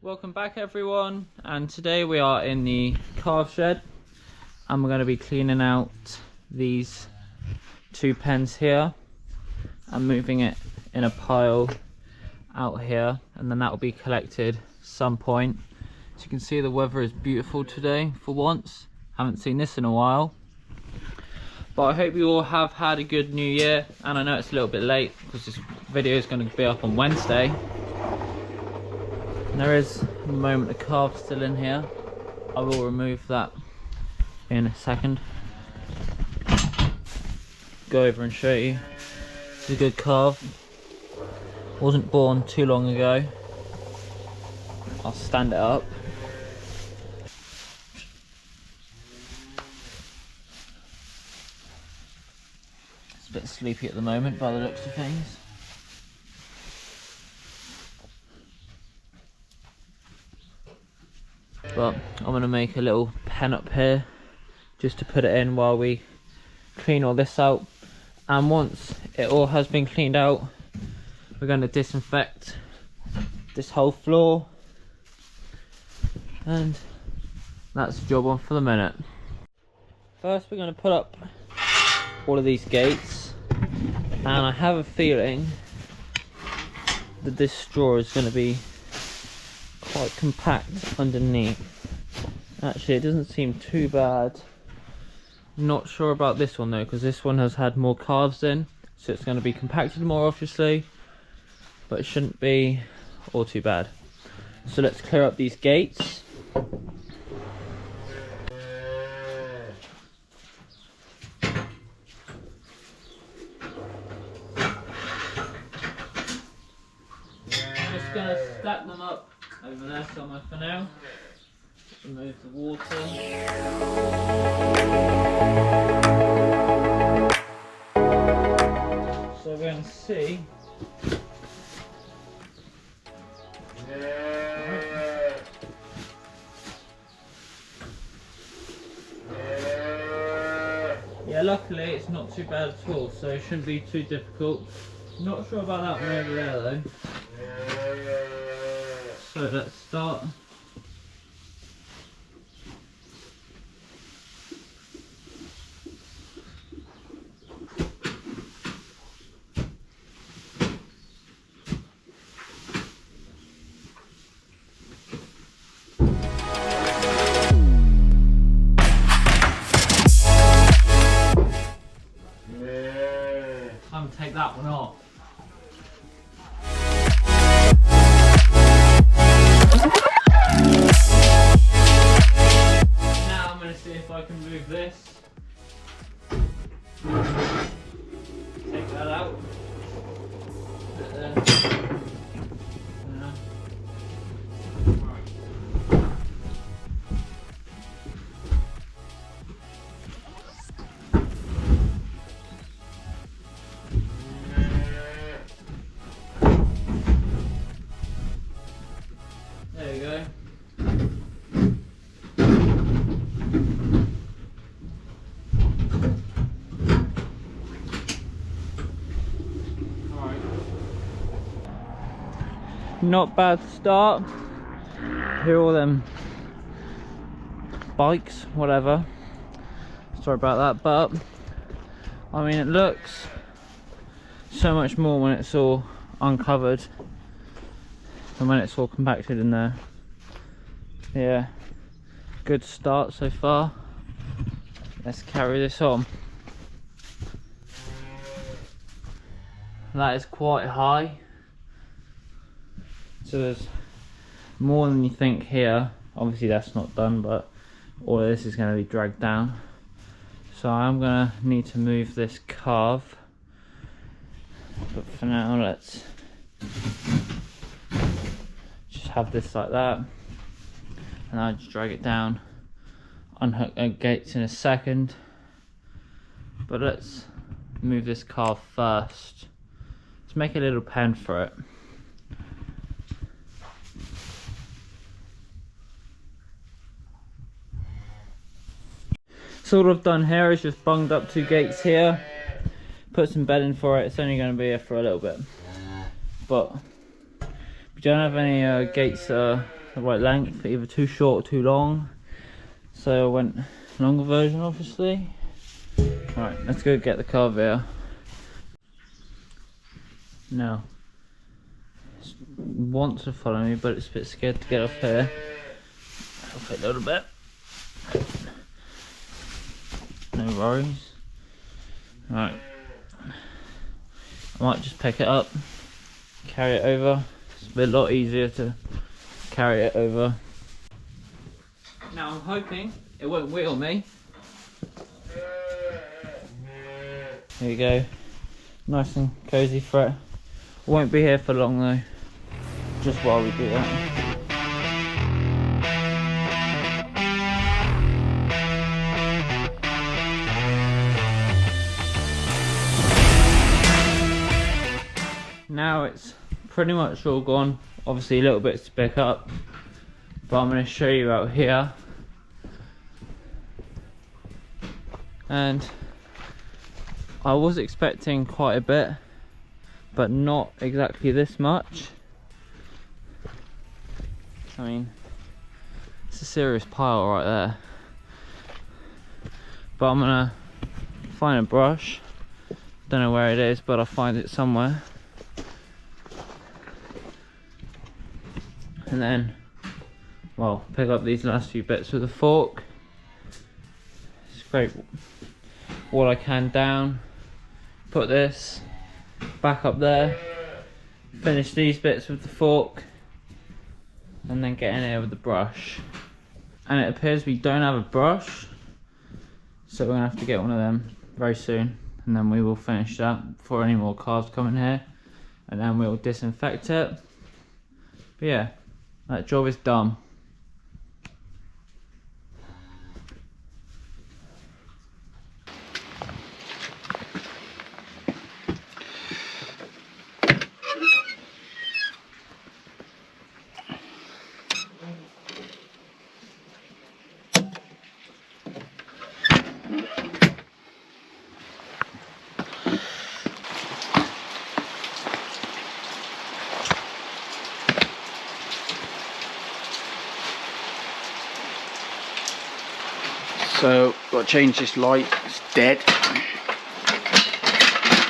Welcome back everyone, and today we are in the carve shed and we're going to be cleaning out these two pens here and moving it in a pile out here, and then that will be collected some point. As you can see, the weather is beautiful today for once. Haven't seen this in a while, but I hope you all have had a good new year. And I know it's a little bit late because this video is going to be up on Wednesday. There is a moment of carve still in here. I will remove that in a second. Go over and show you. It's a good carve. Wasn't born too long ago. I'll stand it up. It's a bit sleepy at the moment by the looks of things. But I'm going to make a little pen up here just to put it in while we clean all this out. And once it all has been cleaned out, we're going to disinfect this whole floor, and that's the job on for the minute. First we're going to put up all of these gates, and I have a feeling that this straw is going to be quite compact underneath. Actually, it doesn't seem too bad. Not sure about this one though, because this one has had more carves in, so it's going to be compacted more obviously, but it shouldn't be all too bad. So let's clear up these gates. Just going to stack them up over there somewhere for now. Remove the water. So we're going to see. Yeah, luckily it's not too bad at all, so it shouldn't be too difficult. Not sure about that one over there though. So let's start. Time to take that one off. Now I'm going to see if I can move this. Take that out. Put it there. Now. Right. There we go. Alright. Not bad start. Here are all them bikes, whatever. Sorry about that, but I mean, it looks so much more when it's all uncovered than when it's all compacted in there. Yeah, good start so far. Let's carry this on. That is quite high, so there's more than you think here. Obviously that's not done, but all of this is going to be dragged down, so I'm going to need to move this carve. But for now, let's just have this like that, and I'll just drag it down. Unhook the gates in a second, but let's move this carve first. Let's make a little pen for it. So what I've done here is just bunged up two gates here, put some bedding for it. It's only going to be here for a little bit, but we don't have any gates that are the right length, either too short or too long. So I went longer version, obviously. Right, let's go get the Carveya. Now, it wants to follow me, but it's a bit scared to get off here. Off it a little bit. No worries. Right, I might just pick it up, carry it over. It's a lot easier to carry it over. Now I'm hoping it won't wheel me. There you go, nice and cozy for it. Won't be here for long though, just while we do that. Now it's pretty much all gone, obviously a little bit to pick up, but I'm going to show you out here. And I was expecting quite a bit, but not exactly this much. I mean, it's a serious pile right there. But I'm gonna find a brush. Don't know where it is, but I'll find it somewhere. And then, well, pick up these last few bits with a fork. Scrape what I can down. Put this back up there. Finish these bits with the fork. And then get in here with the brush. And it appears we don't have a brush, so we're gonna have to get one of them very soon, and then we will finish that before any more cars come in here, and then we'll disinfect it. But yeah, that job is done. So, got to change this light, it's dead.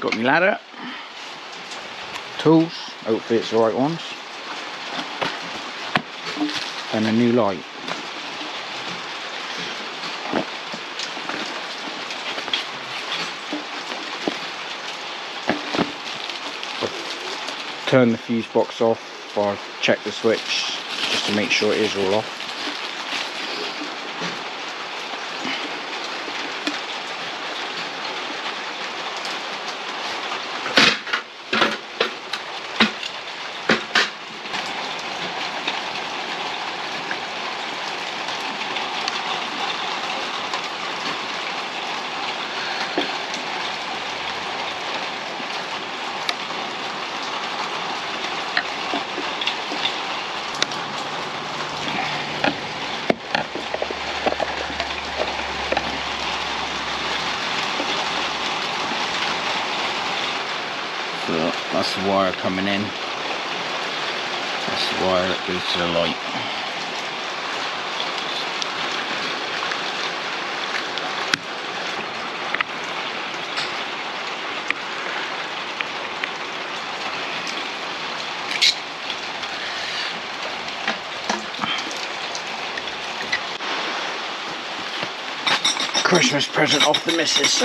Got my ladder, tools, hopefully it's the right ones, and a new light. Turn the fuse box off, or check the switch just to make sure it is all off. So that's the wire coming in. That's the wire that goes to the light. Christmas present off the missus.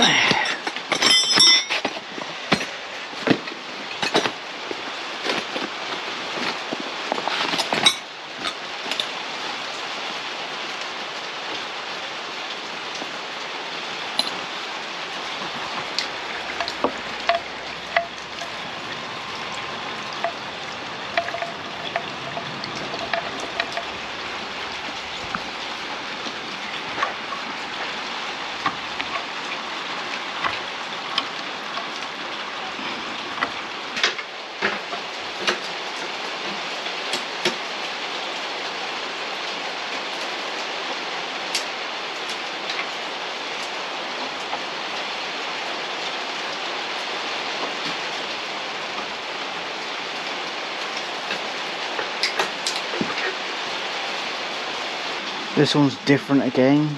This one's different again.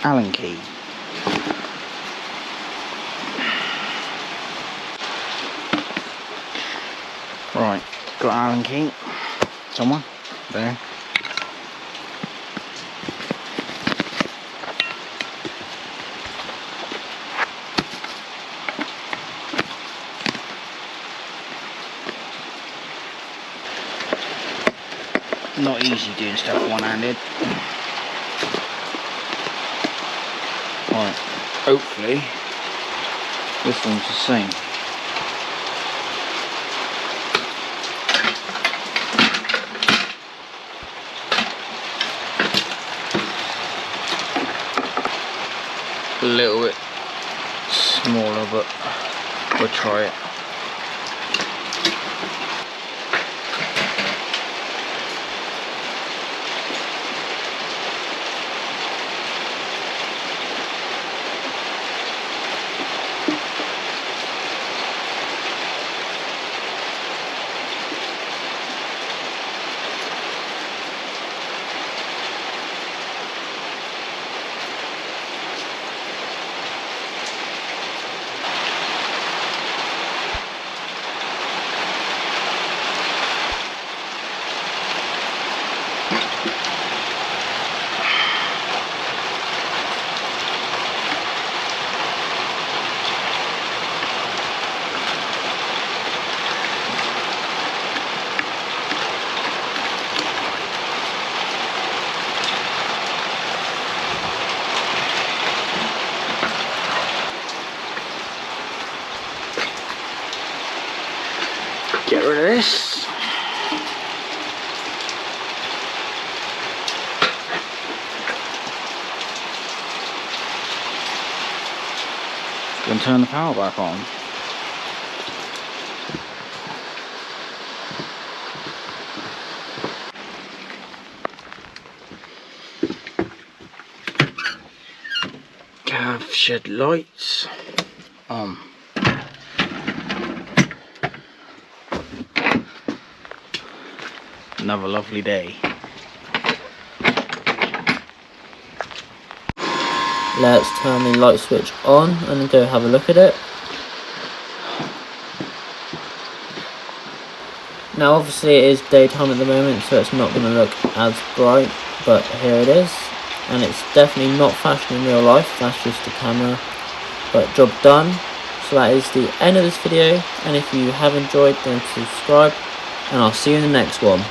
Allen key. Right, got Allen key. Somewhere. There. Not easy doing stuff one-handed. Right, hopefully this one's the same. A little bit smaller, but we'll try it. Get rid of this. Go and turn the power back on. Have shed lights. Another lovely day. Let's turn the light switch on and go have a look at it. Now obviously it is daytime at the moment, so it's not going to look as bright, but here it is. And it's definitely not flashing in real life, that's just a camera. But job done. So that is the end of this video, and if you have enjoyed, then subscribe, and I'll see you in the next one.